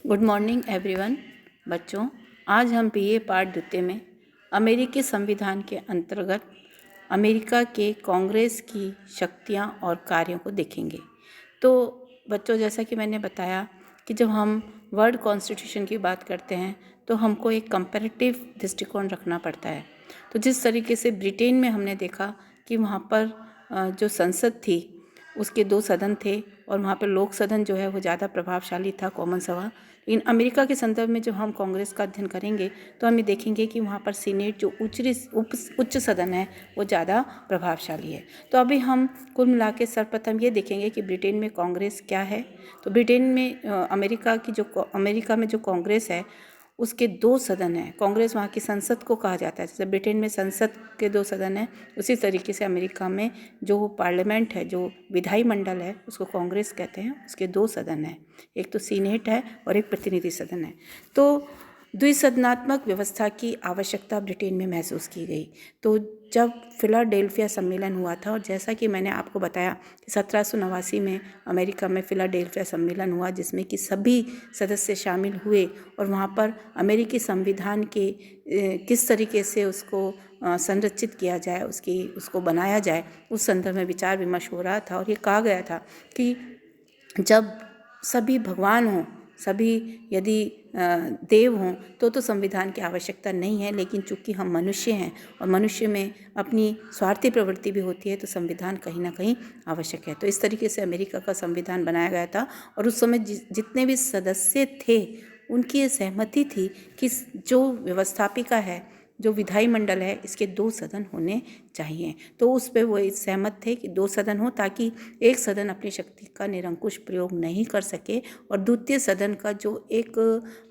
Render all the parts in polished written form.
Good morning everyone. बच्चों, आज हम बीए पार्ट द्वितीय में अमेरिकी संविधान के अंतर्गत अमेरिका के कांग्रेस की शक्तियां और कार्यों को देखेंगे। तो बच्चों, जैसा कि मैंने बताया कि जब हम वर्ल्ड कॉन्स्टिट्यूशन की बात करते हैं तो हमको एक कंपैरेटिव दृष्टिकोण रखना पड़ता है। तो जिस तरीके से ब्रिटेन में हमने देखा कि वहाँ पर जो संसद थी उसके 2 सदन थे और वहाँ पर लोक सदन जो है वो ज़्यादा प्रभावशाली था, कॉमन सभा। लेकिन अमेरिका के संदर्भ में जब हम कांग्रेस का अध्ययन करेंगे तो हमें देखेंगे कि वहाँ पर सीनेट जो उच्च सदन है वो ज़्यादा प्रभावशाली है। तो अभी हम कुल मिला के सर्वप्रथम ये देखेंगे कि ब्रिटेन में कांग्रेस क्या है। तो ब्रिटेन में अमेरिका में जो कांग्रेस है उसके 2 सदन हैं। कांग्रेस वहाँ की संसद को कहा जाता है। जैसे ब्रिटेन में संसद के 2 सदन हैं, उसी तरीके से अमेरिका में जो पार्लियामेंट है, जो विधायी मंडल है, उसको कांग्रेस कहते हैं। उसके 2 सदन हैं, एक तो सीनेट है और एक प्रतिनिधि सदन है। तो द्विसदनात्मक व्यवस्था की आवश्यकता ब्रिटेन में महसूस की गई। तो जब फिलाडेल्फिया सम्मेलन हुआ था, और जैसा कि मैंने आपको बताया कि 1789 में अमेरिका में फिलाडेल्फिया सम्मेलन हुआ जिसमें कि सभी सदस्य शामिल हुए और वहाँ पर अमेरिकी संविधान के किस तरीके से उसको संरचित किया जाए, उसको बनाया जाए, उस संदर्भ में विचार विमर्श हो रहा था। और ये कहा गया था कि जब सभी भगवान हों, सभी यदि देव हों तो संविधान की आवश्यकता नहीं है, लेकिन चूंकि हम मनुष्य हैं और मनुष्य में अपनी स्वार्थी प्रवृत्ति भी होती है तो संविधान कहीं ना कहीं आवश्यक है। तो इस तरीके से अमेरिका का संविधान बनाया गया था और उस समय जितने भी सदस्य थे उनकी ये सहमति थी कि जो व्यवस्थापिका है, जो विधायी मंडल है, इसके 2 सदन होने चाहिए। तो उस पे वो सहमत थे कि 2 सदन हो ताकि एक सदन अपनी शक्ति का निरंकुश प्रयोग नहीं कर सके और द्वितीय सदन का जो एक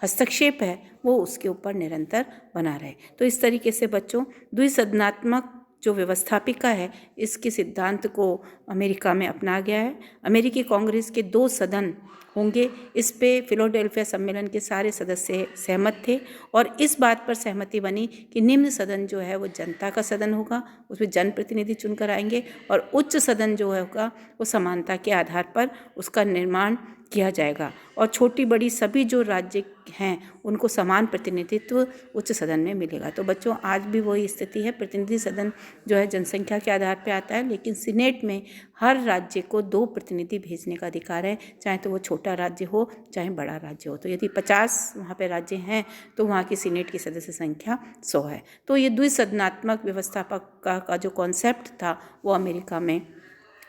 हस्तक्षेप है वो उसके ऊपर निरंतर बना रहे। तो इस तरीके से बच्चों, द्विसदनात्मक जो व्यवस्थापिका है इसके सिद्धांत को अमेरिका में अपना गया है। अमेरिकी कांग्रेस के 2 सदन होंगे, इस पे फिलाडेल्फिया सम्मेलन के सारे सदस्य सहमत थे और इस बात पर सहमति बनी कि निम्न सदन जो है वो जनता का सदन होगा, उसमें जनप्रतिनिधि चुनकर आएंगे, और उच्च सदन जो होगा वो समानता के आधार पर उसका निर्माण किया जाएगा और छोटी बड़ी सभी जो राज्य हैं उनको समान प्रतिनिधित्व उच्च सदन में मिलेगा। तो बच्चों, आज भी वही स्थिति है। प्रतिनिधि सदन जो है जनसंख्या के आधार पर आता है, लेकिन सीनेट में हर राज्य को 2 प्रतिनिधि भेजने का अधिकार है, चाहे तो वो छोटा राज्य हो चाहे बड़ा राज्य हो। तो यदि 50 वहाँ पे राज्य हैं तो वहाँ की सीनेट की सदस्य संख्या 100 है। तो ये द्विसदनात्मक व्यवस्थापक का जो कॉन्सेप्ट था वो अमेरिका में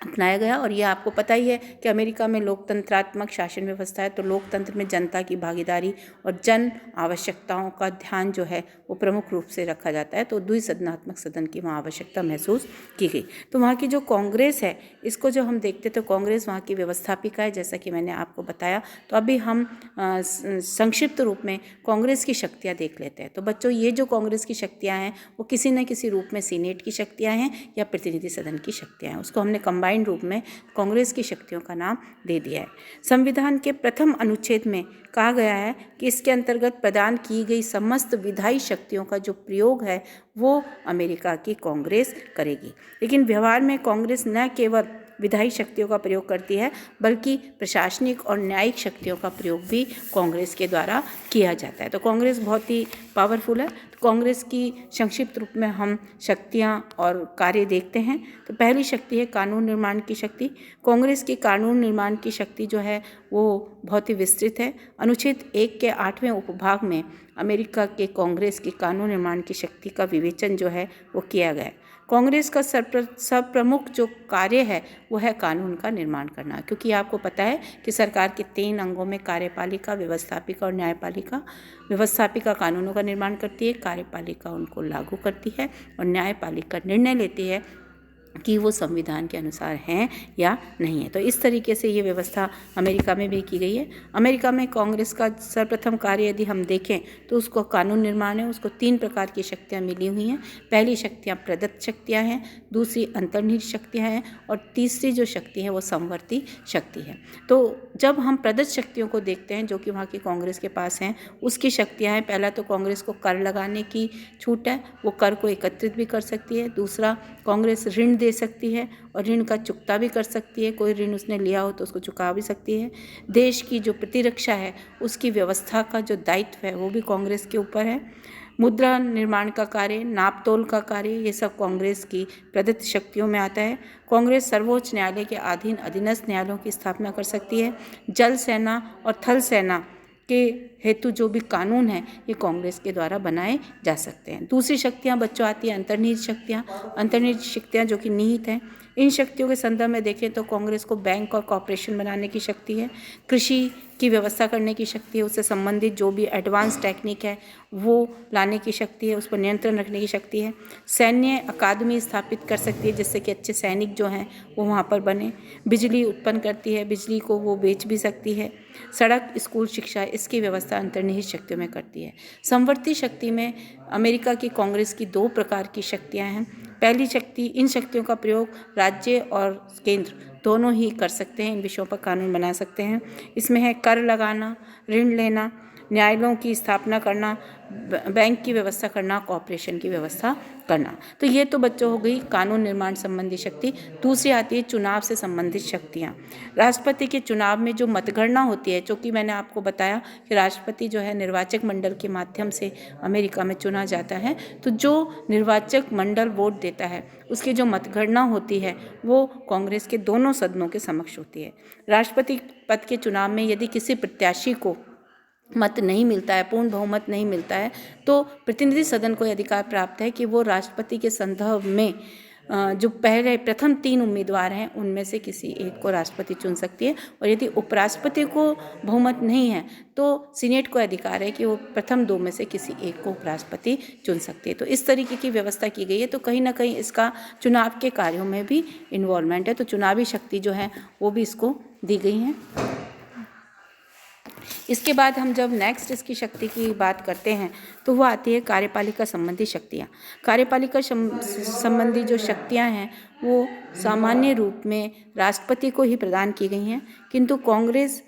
अपनाया गया। और ये आपको पता ही है कि अमेरिका में लोकतंत्रात्मक शासन व्यवस्था है, तो लोकतंत्र में जनता की भागीदारी और जन आवश्यकताओं का ध्यान जो है वो प्रमुख रूप से रखा जाता है। तो द्विसदनात्मक सदन की वहाँ आवश्यकता महसूस की गई। तो वहाँ की जो कांग्रेस है, इसको जो हम देखते तो कांग्रेस वहाँ की व्यवस्थापिका है, जैसा कि मैंने आपको बताया। तो अभी हम संक्षिप्त रूप में कांग्रेस की शक्तियाँ देख लेते हैं। तो बच्चों, ये जो कांग्रेस की शक्तियाँ हैं वो किसी न किसी रूप में सीनेट की शक्तियाँ हैं या प्रतिनिधि सदन की शक्तियाँ हैं। उसको हमने कंबाइंड रूप में कांग्रेस की शक्तियों का नाम दे दिया है। संविधान के प्रथम अनुच्छेद में कहा गया है कि इसके अंतर्गत प्रदान की गई समस्त विधायी शक्तियों का जो प्रयोग है वो अमेरिका की कांग्रेस करेगी। लेकिन व्यवहार में कांग्रेस न केवल विधायी शक्तियों का प्रयोग करती है बल्कि प्रशासनिक और न्यायिक शक्तियों का प्रयोग भी कांग्रेस के द्वारा किया जाता है। तो कांग्रेस बहुत ही पावरफुल है। तो कांग्रेस की संक्षिप्त रूप में हम शक्तियां और कार्य देखते हैं। तो पहली शक्ति है कानून निर्माण की शक्ति। कांग्रेस की कानून निर्माण की शक्ति जो है वो बहुत ही विस्तृत है। अनुच्छेद 1 के 8वें उपभाग में अमेरिका के कांग्रेस की कानून निर्माण की शक्ति का विवेचन जो है वो किया गया है। कांग्रेस का सब प्रमुख जो कार्य है वो है कानून का निर्माण करना, क्योंकि आपको पता है कि सरकार के 3 अंगों में कार्यपालिका, व्यवस्थापिका और न्यायपालिका। व्यवस्थापिका कानूनों का निर्माण करती है, कार्यपालिका उनको लागू करती है और न्यायपालिका निर्णय लेती है कि वो संविधान के अनुसार हैं या नहीं है। तो इस तरीके से ये व्यवस्था अमेरिका में भी की गई है। अमेरिका में कांग्रेस का सर्वप्रथम कार्य यदि हम देखें तो उसको कानून निर्माण है। उसको 3 प्रकार की शक्तियाँ मिली हुई हैं। पहली शक्तियाँ प्रदत्त शक्तियाँ हैं, दूसरी अंतर्निहित शक्तियाँ हैं और तीसरी जो शक्ति है वो समवर्ती शक्ति है। तो जब हम प्रदत्त शक्तियों को देखते हैं जो कि वहाँ की कांग्रेस के पास हैं, उसकी शक्तियाँ हैं, पहला तो कांग्रेस को कर लगाने की छूट है, वो कर को एकत्रित भी कर सकती है। दूसरा, कांग्रेस ऋण दे सकती है और ऋण का चुकता भी कर सकती है। कोई ऋण उसने लिया हो तो उसको चुका भी सकती है। देश की जो प्रतिरक्षा है उसकी व्यवस्था का जो दायित्व है वो भी कांग्रेस के ऊपर है। मुद्रा निर्माण का कार्य, नाप तोल का कार्य, ये सब कांग्रेस की प्रदत्त शक्तियों में आता है। कांग्रेस सर्वोच्च न्यायालय के अधीन अधीनस्थ न्यायालयों की स्थापना कर सकती है। जल सेना और थल सेना के हेतु जो भी कानून हैं ये कांग्रेस के द्वारा बनाए जा सकते हैं। दूसरी शक्तियां बच्चों आती है अंतर्निहित शक्तियां। अंतर्निहित शक्तियां जो कि निहित हैं, इन शक्तियों के संदर्भ में देखें तो कांग्रेस को बैंक और कॉरपोरेशन बनाने की शक्ति है, कृषि की व्यवस्था करने की शक्ति है, उससे संबंधित जो भी एडवांस टेक्निक है वो लाने की शक्ति है, उस पर नियंत्रण रखने की शक्ति है। सैन्य अकादमी स्थापित कर सकती है जिससे कि अच्छे सैनिक जो हैं वो वहाँ पर बने। बिजली उत्पन्न करती है, बिजली को वो बेच भी सकती है। सड़क, स्कूल, शिक्षा, इसकी व्यवस्था अंतर्निहित शक्तियों में करती है। समवर्ती शक्ति में अमेरिका की कांग्रेस की 2 प्रकार की शक्तियाँ हैं। पहली शक्ति, इन शक्तियों का प्रयोग राज्य और केंद्र दोनों ही कर सकते हैं, इन विषयों पर कानून बना सकते हैं। इसमें है कर लगाना, ऋण लेना, न्यायालयों की स्थापना करना, बैंक की व्यवस्था करना, कॉरपोरेशन की व्यवस्था करना। तो ये तो बच्चों हो गई कानून निर्माण संबंधी शक्ति। दूसरी आती है चुनाव से संबंधित शक्तियाँ। राष्ट्रपति के चुनाव में जो मतगणना होती है, चूँकि मैंने आपको बताया कि राष्ट्रपति जो है निर्वाचक मंडल के माध्यम से अमेरिका में चुना जाता है, तो जो निर्वाचक मंडल वोट देता है उसकी जो मतगणना होती है वो कांग्रेस के दोनों सदनों के समक्ष होती है। राष्ट्रपति पद के चुनाव में यदि किसी प्रत्याशी को मत नहीं मिलता है, पूर्ण बहुमत नहीं मिलता है, तो प्रतिनिधि सदन को अधिकार प्राप्त है कि वो राष्ट्रपति के संदर्भ में जो प्रथम 3 उम्मीदवार हैं उनमें से किसी एक को राष्ट्रपति चुन सकती है। और यदि उपराष्ट्रपति को बहुमत नहीं है तो सीनेट को अधिकार है कि वो प्रथम 2 में से किसी एक को उपराष्ट्रपति चुन सकती है। तो इस तरीके की व्यवस्था की गई है। तो कहीं ना कहीं इसका चुनाव के कार्यों में भी इन्वॉल्वमेंट है। तो चुनावी शक्ति जो है वो भी इसको दी गई है। इसके बाद हम जब नेक्स्ट इसकी शक्ति की बात करते हैं तो वो आती है कार्यपालिका संबंधी शक्तियाँ। कार्यपालिका संबंधी जो शक्तियाँ हैं वो सामान्य रूप में राष्ट्रपति को ही प्रदान की गई हैं, किंतु कांग्रेस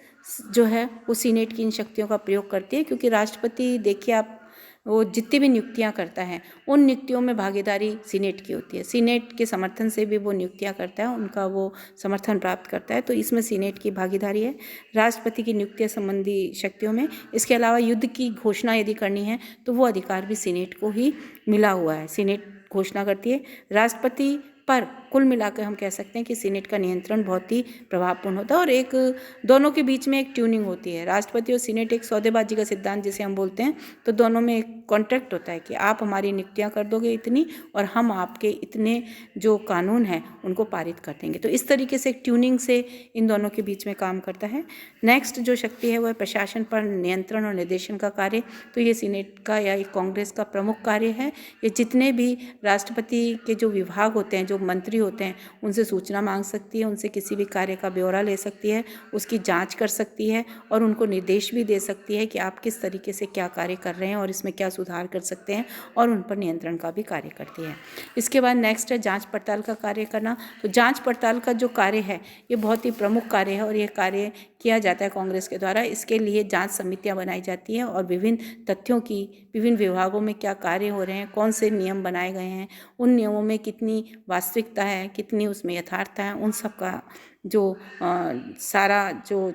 जो है वो सीनेट की इन शक्तियों का प्रयोग करती है, क्योंकि राष्ट्रपति देखिए आप वो जितनी भी नियुक्तियां करता है उन नियुक्तियों में भागीदारी सीनेट की होती है। सीनेट के समर्थन से भी वो नियुक्तियां करता है, उनका वो समर्थन प्राप्त करता है, तो इसमें सीनेट की भागीदारी है राष्ट्रपति की नियुक्तियां संबंधी शक्तियों में। इसके अलावा युद्ध की घोषणा यदि करनी है तो वो अधिकार भी सीनेट को ही मिला हुआ है, सीनेट घोषणा करती है। राष्ट्रपति पर कुल मिलाकर हम कह सकते हैं कि सीनेट का नियंत्रण बहुत ही प्रभावपूर्ण होता है और एक दोनों के बीच में एक ट्यूनिंग होती है। राष्ट्रपति और सीनेट एक सौदेबाजी का सिद्धांत जिसे हम बोलते हैं, तो दोनों में एक कॉन्ट्रैक्ट होता है कि आप हमारी नियुक्तियां कर दोगे इतनी और हम आपके इतने जो कानून हैं उनको पारित कर देंगे। तो इस तरीके से एक ट्यूनिंग से इन दोनों के बीच में काम करता है। नेक्स्ट जो शक्ति है वह प्रशासन पर नियंत्रण और निर्देशन का कार्य। तो ये सीनेट का या कांग्रेस का प्रमुख कार्य है। ये जितने भी राष्ट्रपति के जो विभाग होते हैं, जो मंत्री होते हैं, उनसे सूचना मांग सकती है, उनसे किसी भी कार्य का ब्यौरा ले सकती है, उसकी जांच कर सकती है और उनको निर्देश भी दे सकती है कि आप किस तरीके से क्या कार्य कर रहे हैं और इसमें क्या सुधार कर सकते हैं, और उन पर नियंत्रण का भी कार्य करती है। इसके बाद नेक्स्ट है जांच पड़ताल का कार्य करना। तो जांच पड़ताल का जो कार्य है ये बहुत ही प्रमुख कार्य है और ये कार्य किया जाता है कांग्रेस के द्वारा। इसके लिए जांच समितियां बनाई जाती हैं और विभिन्न तथ्यों की, विभिन्न विभागों में क्या कार्य हो रहे हैं, कौन से नियम बनाए गए हैं, उन नियमों में कितनी वास्तविकता है, कितनी उसमें यथार्थता है, उन सब का जो सारा जो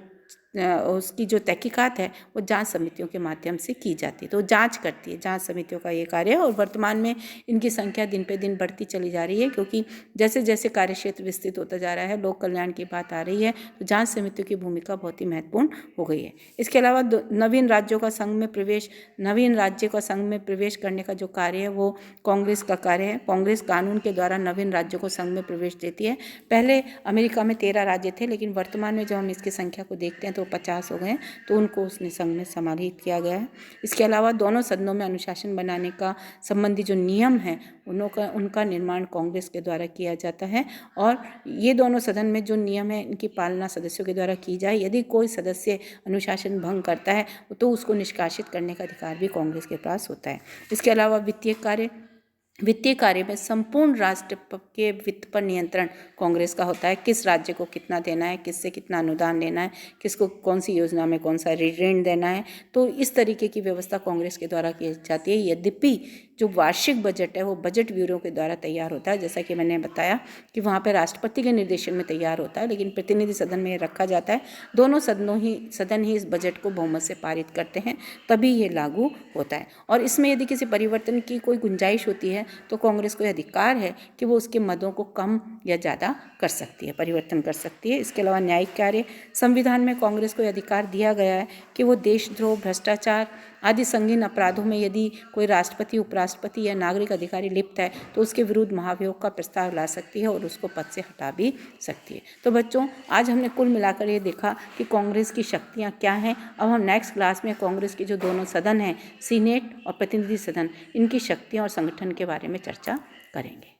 उसकी जो तहकीकात है वो जांच समितियों के माध्यम से की जाती है। तो जांच करती है, जांच समितियों का ये कार्य है और वर्तमान में इनकी संख्या दिन पे दिन बढ़ती चली जा रही है, क्योंकि जैसे जैसे कार्यक्षेत्र विस्तृत होता जा रहा है, लोक कल्याण की बात आ रही है, तो जांच समितियों की भूमिका बहुत ही महत्वपूर्ण हो गई है। इसके अलावा नवीन राज्यों का संघ में प्रवेश, नवीन राज्य का संघ में प्रवेश करने का जो कार्य है वो कांग्रेस का कार्य है। कांग्रेस कानून के द्वारा नवीन राज्यों को संघ में प्रवेश देती है। पहले अमेरिका में 13 राज्य थे, लेकिन वर्तमान में जब हम इसकी संख्या को देखते हैं तो 50 हो गए, तो उनको उसने संघ में समाहित किया गया है। इसके अलावा दोनों सदनों में अनुशासन बनाने का संबंधी जो नियम है उनका निर्माण कांग्रेस के द्वारा किया जाता है और ये दोनों सदन में जो नियम है इनकी पालना सदस्यों के द्वारा की जाए। यदि कोई सदस्य अनुशासन भंग करता है तो उसको निष्कासित करने का अधिकार भी कांग्रेस के पास होता है। इसके अलावा वित्तीय कार्य, वित्तीय कार्य में संपूर्ण राष्ट्र के वित्त पर नियंत्रण कांग्रेस का होता है। किस राज्य को कितना देना है, किससे कितना अनुदान लेना है, किसको कौन सी योजना में कौन सा ऋण देना है, तो इस तरीके की व्यवस्था कांग्रेस के द्वारा की जाती है। यद्यपि जो वार्षिक बजट है वो बजट ब्यूरो के द्वारा तैयार होता है, जैसा कि मैंने बताया कि वहाँ पर राष्ट्रपति के निर्देशन में तैयार होता है, लेकिन प्रतिनिधि सदन में रखा जाता है। दोनों सदन ही इस बजट को बहुमत से पारित करते हैं, तभी ये लागू होता है। और इसमें यदि किसी परिवर्तन की कोई गुंजाइश होती है तो कांग्रेस को अधिकार है कि वो उसके मदों को कम या ज़्यादा कर सकती है, परिवर्तन कर सकती है। इसके अलावा न्यायिक कार्य, संविधान में कांग्रेस को अधिकार दिया गया है कि वो देशद्रोह, भ्रष्टाचार आदि संगीन अपराधों में यदि कोई राष्ट्रपति, उपराष्ट्रपति या नागरिक अधिकारी लिप्त है तो उसके विरुद्ध महाभियोग का प्रस्ताव ला सकती है और उसको पद से हटा भी सकती है। तो बच्चों, आज हमने कुल मिलाकर ये देखा कि कांग्रेस की शक्तियाँ क्या हैं। अब हम नेक्स्ट क्लास में कांग्रेस की जो दोनों सदन हैं, सीनेट और प्रतिनिधि सदन, इनकी शक्तियाँ और संगठन के बारे में चर्चा करेंगे।